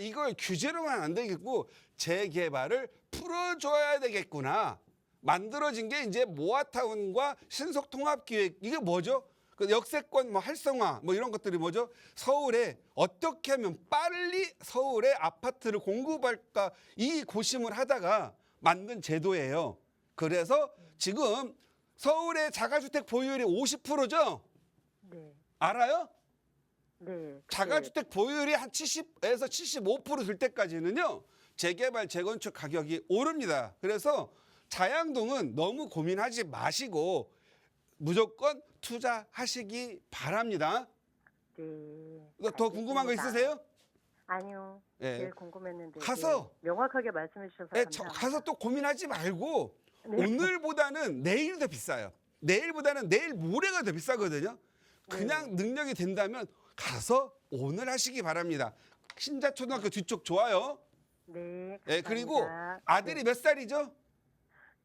이걸 규제로만 안 되겠고 재개발을 풀어줘야 되겠구나. 만들어진 게 이제 모아타운과 신속통합기획. 이게 뭐죠? 그 역세권 뭐 활성화 뭐 이런 것들이 뭐죠? 서울에 어떻게 하면 빨리 서울에 아파트를 공급할까, 이 고심을 하다가 만든 제도예요. 그래서 지금 서울의 자가주택 보유율이 50%죠? 네. 알아요? 네. 자가주택 보유율이 한 70에서 75%될 때까지는요, 재개발, 재건축 가격이 오릅니다. 그래서 자양동은 너무 고민하지 마시고 무조건 투자하시기 바랍니다. 네. 더 궁금한 거 있으세요? 아니요. 예. 제일 궁금했는데. 가서 명확하게 말씀해 주셔서 감사합니다. 가서 또 고민하지 말고 네. 오늘보다는 내일이 더 비싸요. 내일보다는 내일 모레가 더 비싸거든요. 그냥 능력이 된다면 가서 오늘 하시기 바랍니다. 신자초등학교 뒤쪽 좋아요. 네. 예, 그리고 감사합니다. 아들이 몇 살이죠?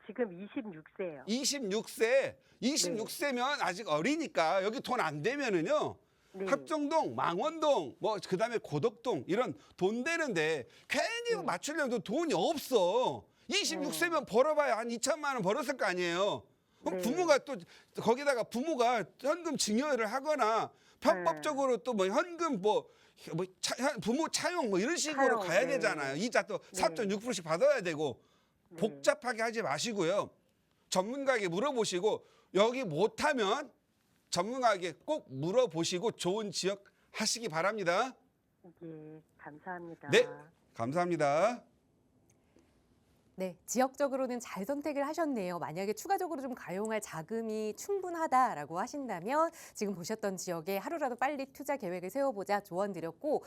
지금 26세예요. 26세. 26세면 아직 어리니까 여기 돈 안 되면은요. 네. 합정동, 망원동, 뭐 그다음에 고덕동 이런 돈 되는데 괜히 맞추려면 돈이 없어. 26세면 벌어봐야 한 2천만 원 벌었을 거 아니에요. 그럼 부모가 또 거기다가 부모가 현금 증여를 하거나 편법적으로 또 뭐 현금 부모 차용 뭐 이런 식으로 가야 되잖아요. 이자 또 4.6%씩 받아야 되고. 복잡하게 하지 마시고요. 전문가에게 물어보시고 여기 못하면 전문가에게 꼭 물어보시고 좋은 지역 하시기 바랍니다. 예, 감사합니다. 네, 감사합니다. 네, 지역적으로는 잘 선택을 하셨네요. 만약에 추가적으로 좀 가용할 자금이 충분하다라고 하신다면 지금 보셨던 지역에 하루라도 빨리 투자 계획을 세워보자 조언 드렸고,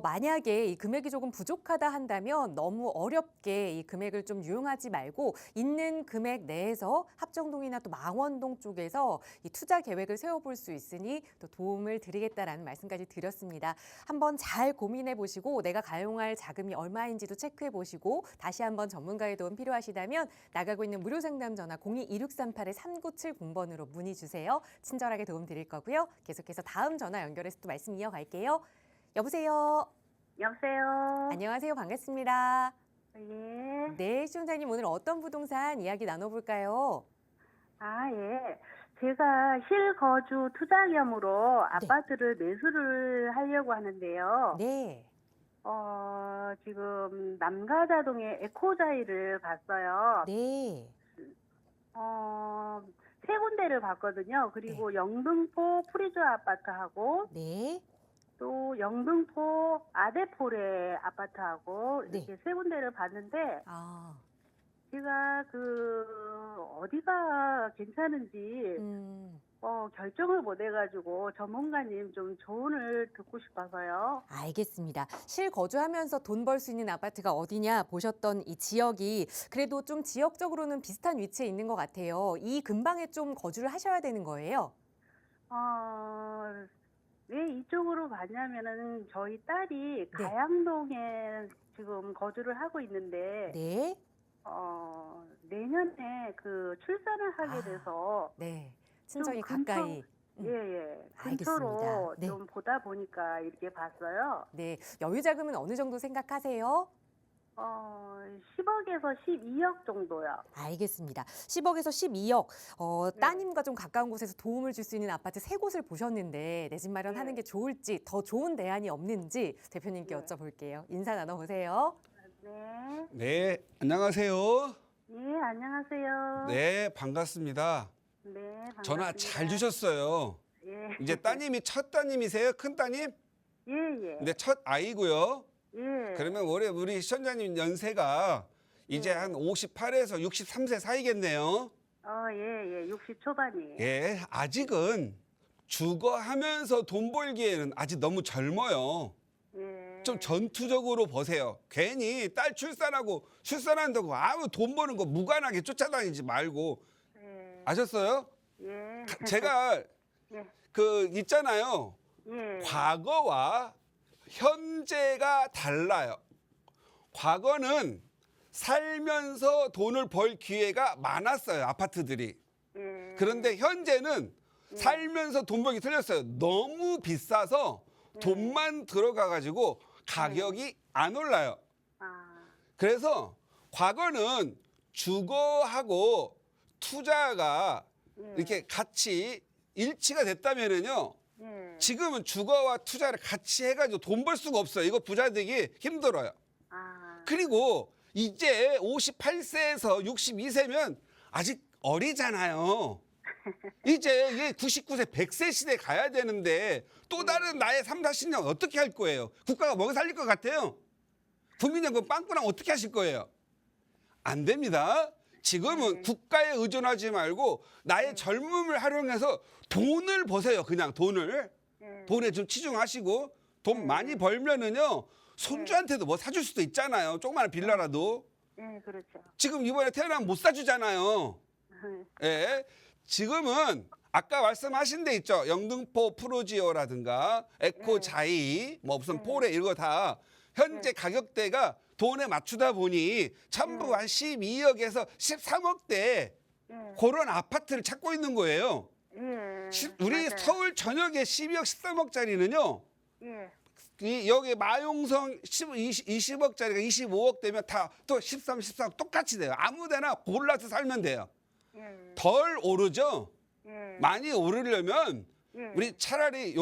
만약에 이 금액이 조금 부족하다 한다면 너무 어렵게 이 금액을 좀 유용하지 말고 있는 금액 내에서 합정동이나 또 망원동 쪽에서 이 투자 계획을 세워볼 수 있으니 또 도움을 드리겠다라는 말씀까지 드렸습니다. 한번 잘 고민해 보시고 내가 가용할 자금이 얼마인지도 체크해 보시고 다시 한번 전문가의 도움 필요하시다면 나가고 있는 무료 상담 전화 02-2638-3970번으로 문의 주세요. 친절하게 도움 드릴 거고요. 계속해서 다음 전화 연결해서 또 말씀 이어갈게요. 여보세요. 여보세요. 안녕하세요. 반갑습니다. 예. 네, 시청자님 오늘 어떤 부동산 이야기 나눠볼까요? 아, 예. 제가 실거주 투자겸으로 아파트를 매수를 하려고 하는데요. 네. 지금 남가자동에 에코자이를 봤어요. 네. 세 군데를 봤거든요. 그리고 영등포 프리조 아파트하고 네. 또 영등포 아데포레 아파트하고 네. 이렇게 세 군데를 봤는데 아, 제가 어디가 괜찮은지 결정을 못 해가지고 전문가님 좀 조언을 듣고 싶어서요. 알겠습니다. 실거주하면서 돈 벌 수 있는 아파트가 어디냐 보셨던 이 지역이 그래도 좀 지역적으로는 비슷한 위치에 있는 것 같아요. 이 근방에 좀 거주를 하셔야 되는 거예요. 왜 이쪽으로 가냐면은 저희 딸이 가양동에 지금 거주를 하고 있는데 네. 내년에 출산을 하게 돼서 네. 친정이 좀 근처- 가까이. 예, 알겠습니다. 근처로 네. 좀 보다 보니까 이렇게 봤어요. 네. 여유 자금은 어느 정도 생각하세요? 10억에서 12억 정도요. 알겠습니다. 10억에서 12억. 네. 따님과 좀 가까운 곳에서 도움을 줄 수 있는 아파트 세 곳을 보셨는데 내 집 마련하는 네. 게 좋을지 더 좋은 대안이 없는지 대표님께 네. 여쭤볼게요. 인사 나눠보세요. 네. 네, 안녕하세요. 예, 안녕하세요. 네, 반갑습니다. 네, 반갑습니다. 전화 잘 주셨어요. 예. 이제 따님이 첫 따님이세요? 큰 따님? 예, 예. 네, 첫 아이고요. 예. 그러면 올해 우리 시청자님 연세가 이제 한 58에서 63세 사이겠네요. 예. 60 초반이에요. 예, 아직은 주거하면서 돈 벌기에는 아직 너무 젊어요. 예. 좀 전투적으로 보세요. 괜히 딸 출산한다고 아무 돈 버는 거 무관하게 쫓아다니지 말고. 예. 아셨어요? 예. 제가 예. 있잖아요. 예. 과거와 현재가 달라요. 과거는 살면서 돈을 벌 기회가 많았어요. 아파트들이. 예. 그런데 현재는 살면서 돈 벌기 틀렸어요. 너무 비싸서 돈만 들어가가지고 가격이 안 올라요. 그래서 과거는 주거하고 투자가 이렇게 같이 일치가 됐다면은요. 예. 지금은 주거와 투자를 같이 해가지고 돈 벌 수가 없어요. 이거 부자 되기 힘들어요. 그리고 이제 58세에서 62세면 아직 어리잖아요. 이제 이게 99세, 100세 시대 가야 되는데 또 다른 나의 3, 40년 어떻게 할 거예요? 국가가 먹여 살릴 것 같아요? 국민연금 빵꾸랑 어떻게 하실 거예요? 안 됩니다. 지금은 국가에 의존하지 말고 나의 젊음을 활용해서 돈을 버세요. 그냥 돈을. 돈에 좀 치중하시고 돈 많이 벌면은요. 손주한테도 뭐 사줄 수도 있잖아요. 조그마한 빌라라도. 예, 그렇죠. 지금 이번에 태어나면 못 사주잖아요. 예. 지금은 아까 말씀하신 데 있죠. 영등포 프로지오라든가 에코자이 뭐 무슨 포레 이런 거 다 현재 가격대가 돈에 맞추다 보니 전부 한 12억에서 13억대 그런 아파트를 찾고 있는 거예요. 예. 우리 맞아요. 서울 전역에 12억, 13억짜리는요. 예. 여기 마용성 20억짜리가 25억 되면 다 또 13, 14억 똑같이 돼요. 아무데나 골라서 살면 돼요. 예. 덜 오르죠. 예. 많이 오르려면 예. 우리 차라리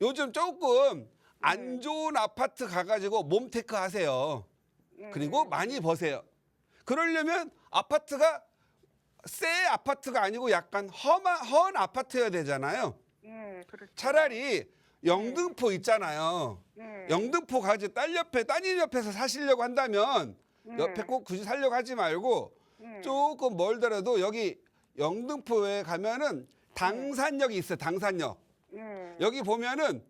요즘 조금 안 좋은 아파트 가가지고 몸테크 하세요. 그리고 많이 버세요. 그러려면 아파트가 새 아파트가 아니고 약간 헌 아파트여야 되잖아요. 예, 그렇죠. 차라리 영등포 있잖아요. 예. 영등포 가지 딸 옆에 따님 옆에서 사시려고 한다면 옆에 꼭 굳이 살려고 하지 말고 조금 멀더라도 여기 영등포에 가면은 당산역이 있어요. 당산역. 여기 보면은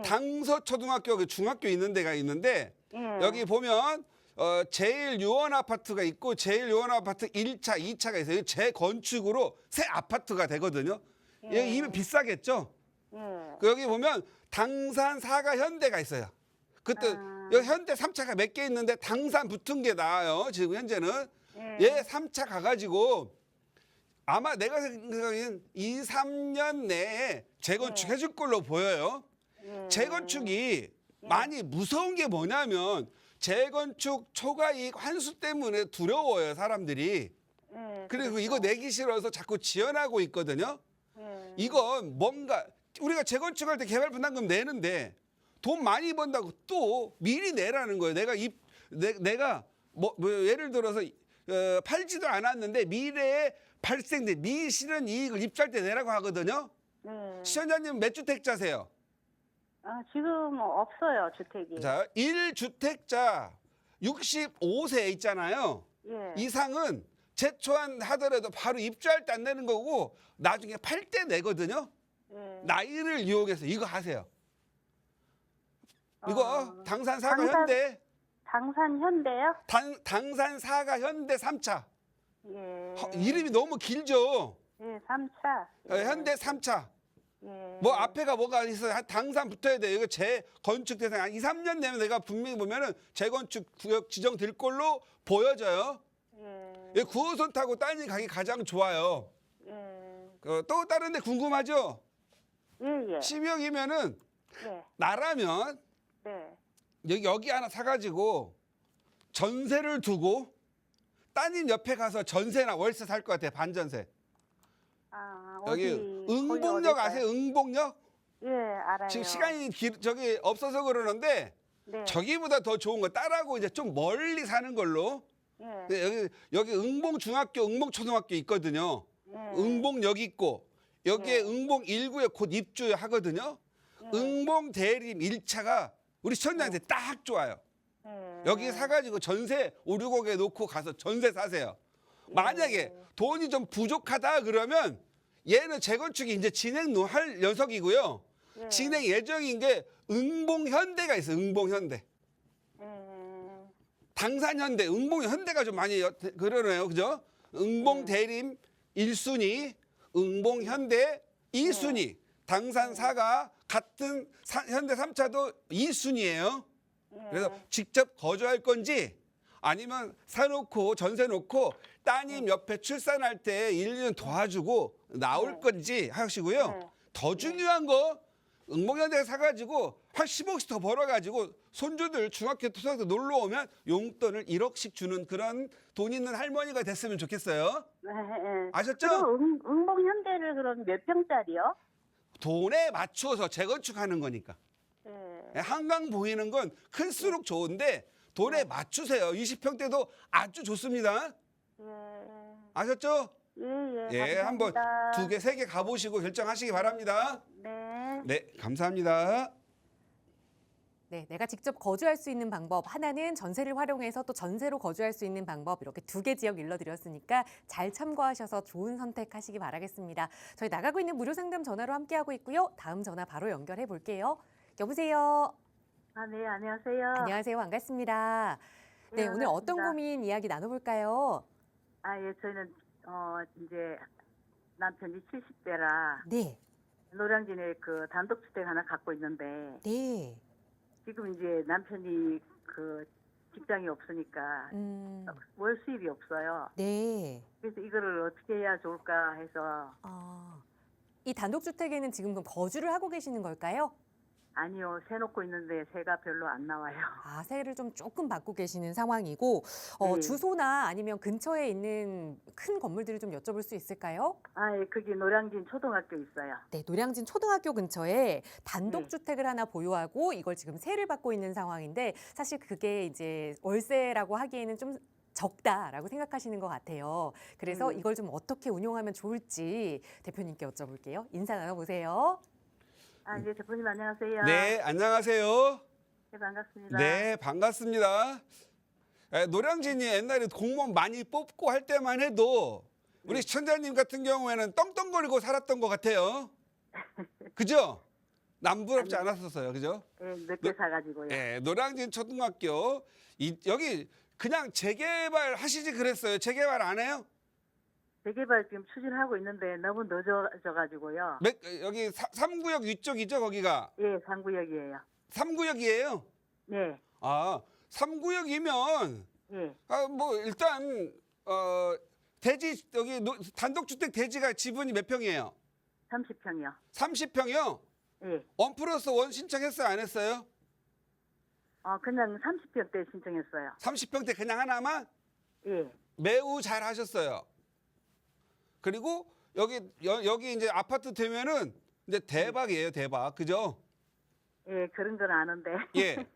당서초등학교 그 중학교 있는 데가 있는데 여기 보면 제일요원 아파트가 있고 제일요원 아파트 1차, 2차가 있어요. 재건축으로 새 아파트가 되거든요. 여기 이미 비싸겠죠? 여기 보면 당산 사가 현대가 있어요. 그때 여기 현대 3차가 몇 개 있는데 당산 붙은 게 나아요. 지금 현재는. 얘 3차 가가지고 아마 내가 생각하기엔 2, 3년 내에 재건축 해줄 걸로 보여요. 재건축이 많이 무서운 게 뭐냐면 재건축 초과이익 환수 때문에 두려워요, 사람들이. 그리고 이거 내기 싫어서 자꾸 지연하고 있거든요. 이건 뭔가 우리가 재건축할 때 개발분담금 내는데 돈 많이 번다고 또 미리 내라는 거예요. 내가 뭐 예를 들어서 팔지도 않았는데 미래에 발생된 미실현 이익을 입주할 때 내라고 하거든요. 시청자님 몇 주택자세요? 지금 없어요, 주택이. 자, 1주택자 65세 있잖아요. 이상은 재초안 하더라도 바로 입주할 때 안 내는 거고 나중에 팔 때 내거든요. 나이를 이용해서 이거 하세요. 이거 당산 사가 현대. 당산 현대요? 당산 사가 현대 3차. 예. 이름이 너무 길죠. 예, 3차. 현대 3차. 예. 뭐 앞에가 뭐가 있어요. 당산 붙어야 돼. 이거 재건축 대상 한 2, 3년 내면 내가 분명히 보면은 재건축 구역 지정될 걸로 보여져요. 예. 9호선 타고 따님 가기 가장 좋아요. 또 다른 데 궁금하죠? 예. 10억이면은 예. 나라면 여기 하나 사가지고 전세를 두고 따님 옆에 가서 전세나 월세 살 것 같아요. 반전세. 여기 응봉역 아세요? 응봉역? 예, 알아요. 지금 시간이 저기 없어서 그러는데 저기보다 더 좋은 거 따라고 이제 좀 멀리 사는 걸로. 여기 응봉 중학교, 응봉 초등학교 있거든요. 응봉역 있고 여기에 응봉 1구에 곧 입주하거든요. 응봉 대림 1차가 우리 시청자한테 딱 좋아요. 여기 사가지고 전세 5, 6억에 놓고 가서 전세 사세요. 만약에 돈이 좀 부족하다 그러면 얘는 재건축이 이제 진행할 녀석이고요. 진행 예정인 게 응봉현대가 있어요. 응봉현대. 당산현대, 응봉현대가 좀 많이 그러네요. 그죠? 응봉대림 1순위, 응봉현대 2순위, 당산사가 같은 현대 3차도 2순위예요. 그래서 직접 거주할 건지 아니면 사놓고 전세 놓고 따님 옆에 출산할 때 1, 2년 도와주고 나올 건지 하시고요. 더 중요한 거 응봉현대 사가지고 한 10억씩 더 벌어가지고 손주들 중학교 초등학교 놀러 오면 용돈을 1억씩 주는 그런 돈 있는 할머니가 됐으면 좋겠어요. 아셨죠? 그럼 응봉현대를 그럼 몇 평짜리요? 돈에 맞춰서 재건축하는 거니까. 한강 보이는 건 클수록 좋은데 돈에 맞추세요. 20평대도 아주 좋습니다. 아셨죠? 예, 한번 2개, 3개 가보시고 결정하시기 바랍니다. 네, 감사합니다. 네, 내가 직접 거주할 수 있는 방법 하나는 전세를 활용해서 또 전세로 거주할 수 있는 방법 이렇게 2개 지역 일러드렸으니까 잘 참고하셔서 좋은 선택하시기 바라겠습니다. 저희 나가고 있는 무료 상담 전화로 함께하고 있고요. 다음 전화 바로 연결해 볼게요. 여보세요. 네, 안녕하세요. 안녕하세요. 반갑습니다. 네, 오늘 어떤 고민 이야기 나눠볼까요? 예, 저희는 이제 남편이 70대라 네. 노량진에 그 단독주택 하나 갖고 있는데 네. 지금 이제 남편이 그 직장이 없으니까 월 수입이 없어요. 네. 그래서 이거를 어떻게 해야 좋을까 해서. 이 단독주택에는 지금 그럼 거주를 하고 계시는 걸까요? 아니요, 새 놓고 있는데 새가 별로 안 나와요. 새를 좀 조금 받고 계시는 상황이고 주소나 아니면 근처에 있는 큰 건물들을 좀 여쭤볼 수 있을까요? 예, 거기 노량진 초등학교 있어요. 네, 노량진 초등학교 근처에 단독주택을 하나 보유하고 이걸 지금 세를 받고 있는 상황인데 사실 그게 이제 월세라고 하기에는 좀 적다라고 생각하시는 것 같아요. 그래서 이걸 좀 어떻게 운용하면 좋을지 대표님께 여쭤볼게요. 인사 나눠보세요. 네, 대표님 안녕하세요. 네, 안녕하세요. 네, 반갑습니다. 네, 반갑습니다. 노량진이 옛날에 공무원 많이 뽑고 할 때만 해도 우리 시청자님 같은 경우에는 떵떵거리고 살았던 것 같아요. 그죠? 남부럽지 않았었어요. 그죠? 예, 늦게 사가지고요. 예, 노량진 초등학교 여기 그냥 재개발 하시지 그랬어요. 재개발 안 해요? 재개발 지금 추진하고 있는데 너무 늦어져가지고요. 여기 3구역 위쪽이죠, 거기가? 예, 3구역이에요. 3구역이에요? 네, 아, 3구역이면 예, 뭐 일단 대지 여기 단독주택 대지가 지분이 몇 평이에요? 30평이요. 30평이요? 예, 1+1 신청했어요, 안 했어요? 그냥 30평 때 신청했어요. 30평대 그냥 하나만? 예, 매우 잘 하셨어요. 그리고 여기 이제 아파트 되면은 이제 대박이에요, 대박. 그죠? 예, 그런 건 아는데. 예.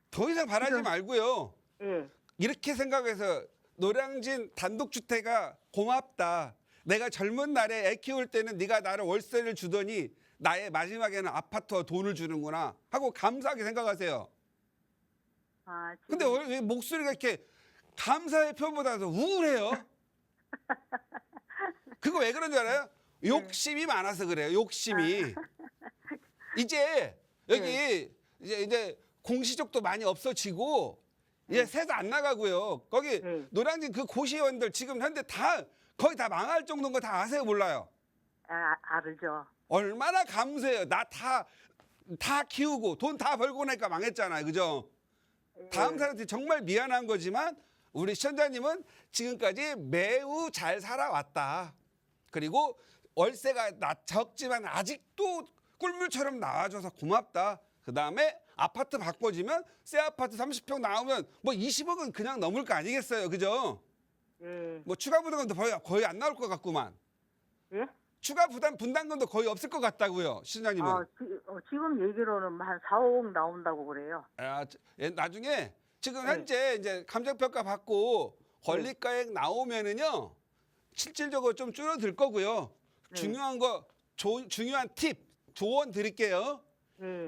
더 이상 바라지 지금- 말고요. 예, 이렇게 생각해서 노량진 단독주택가 고맙다. 내가 젊은 날에 애 키울 때는 네가 나를 월세를 주더니 나의 마지막에는 아파트와 돈을 주는구나 하고 감사하게 생각하세요. 지금 근데 왜 목소리가 이렇게 감사의 표보다도 우울해요? 그거 왜 그런 줄 알아요? 욕심이 많아서 그래요. 욕심이. 이제 여기 이제 공시적도 많이 없어지고 이제 새도 안 나가고요. 거기 노량진 그 고시원들 지금 현재 다 거의 다 망할 정도인 거 다 아세요, 몰라요? 알죠. 얼마나 감사해요. 나 다 키우고 돈 다 벌고 나니까 망했잖아요. 그죠? 다음 사람한테 정말 미안한 거지만 우리 시청자님은 지금까지 매우 잘 살아왔다. 그리고 월세가 적지만 아직도 꿀물처럼 나와줘서 고맙다. 그다음에 아파트 바꿔지면 새 아파트 30평 나오면 뭐 20억은 그냥 넘을 거 아니겠어요. 그죠? 예, 뭐 추가 부담금도 거의 안 나올 것 같구만. 예? 추가 분담금도 거의 없을 것 같다고요. 시청자님은. 지금 얘기로는 한 4, 5억 나온다고 그래요. 나중에 지금 현재 이제 감정평가 받고 권리가액 나오면은요 실질적으로 좀 줄어들 거고요. 중요한 거 중요한 팁 조언 드릴게요.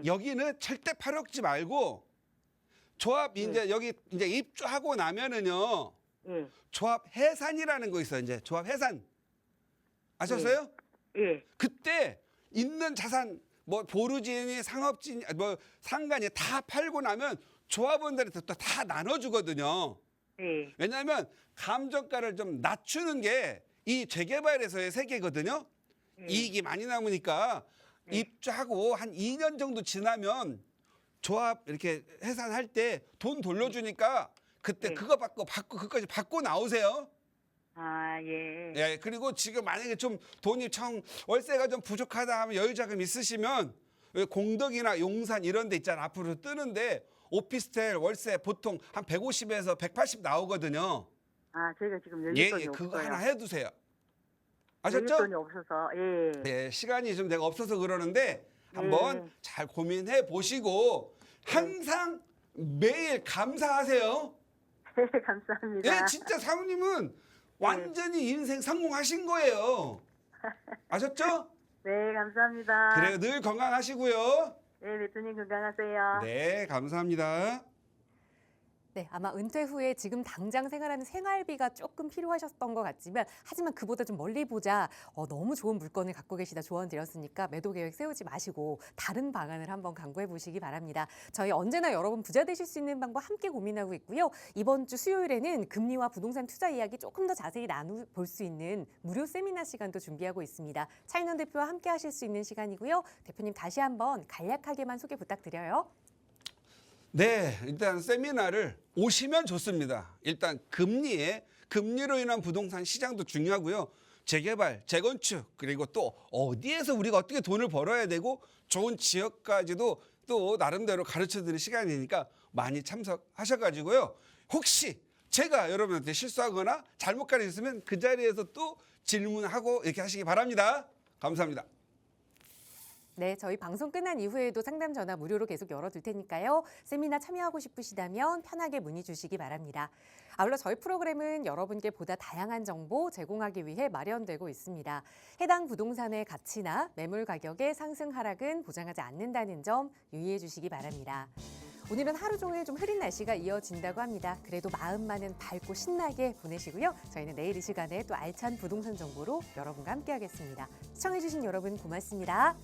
여기는 절대 팔먹지 말고 조합 이제 여기 이제 입주하고 나면은요 조합 해산이라는 거 있어요. 이제 조합 해산 아셨어요? 예, 그때 있는 자산 뭐 보루진이 상업진 뭐 상간이 다 팔고 나면 조합원들한테 또 다 나눠주거든요. 예, 왜냐하면 감정가를 좀 낮추는 게 이 재개발에서의 세계거든요. 이익이 많이 남으니까 입주하고 한 2년 정도 지나면 조합 이렇게 해산할 때 돈 돌려주니까 그때 그거 받고 그거까지 받고 나오세요. 예. 예, 그리고 지금 만약에 좀 돈이 월세가 좀 부족하다 하면 여유자금 있으시면 공덕이나 용산 이런 데 있잖아. 앞으로 뜨는데 오피스텔 월세 보통 한 150에서 180 나오거든요. 저희가 지금 예, 여윳돈이 없어요. 그거 하나 해두세요. 아셨죠? 여윳돈이 없어서, 예. 예, 시간이 좀 내가 없어서 그러는데 한번 잘 고민해 보시고 항상 매일 감사하세요. 네, 감사합니다. 예, 진짜 사모님은 완전히 인생 성공하신 거예요. 아셨죠? 네, 감사합니다. 그래요. 늘 건강하시고요. 네, 대표님 건강하세요. 네, 감사합니다. 네, 아마 은퇴 후에 지금 당장 생활하는 생활비가 조금 필요하셨던 것 같지만 하지만 그보다 좀 멀리 보자. 너무 좋은 물건을 갖고 계시다 조언 드렸으니까 매도 계획 세우지 마시고 다른 방안을 한번 강구해 보시기 바랍니다. 저희 언제나 여러분 부자 되실 수 있는 방법 함께 고민하고 있고요. 이번 주 수요일에는 금리와 부동산 투자 이야기 조금 더 자세히 나눠볼 수 있는 무료 세미나 시간도 준비하고 있습니다. 차인원 대표와 함께 하실 수 있는 시간이고요. 대표님 다시 한번 간략하게만 소개 부탁드려요. 네, 일단 세미나를 오시면 좋습니다. 일단 금리로 인한 부동산 시장도 중요하고요. 재개발, 재건축, 그리고 또 어디에서 우리가 어떻게 돈을 벌어야 되고 좋은 지역까지도 또 나름대로 가르쳐드릴 시간이니까 많이 참석하셔가지고요. 혹시 제가 여러분한테 실수하거나 잘못 가르쳤으면 그 자리에서 또 질문하고 이렇게 하시기 바랍니다. 감사합니다. 네, 저희 방송 끝난 이후에도 상담 전화 무료로 계속 열어둘 테니까요. 세미나 참여하고 싶으시다면 편하게 문의 주시기 바랍니다. 아울러 저희 프로그램은 여러분께 보다 다양한 정보 제공하기 위해 마련되고 있습니다. 해당 부동산의 가치나 매물 가격의 상승 하락은 보장하지 않는다는 점 유의해 주시기 바랍니다. 오늘은 하루 종일 좀 흐린 날씨가 이어진다고 합니다. 그래도 마음만은 밝고 신나게 보내시고요. 저희는 내일 이 시간에 또 알찬 부동산 정보로 여러분과 함께하겠습니다. 시청해주신 여러분 고맙습니다.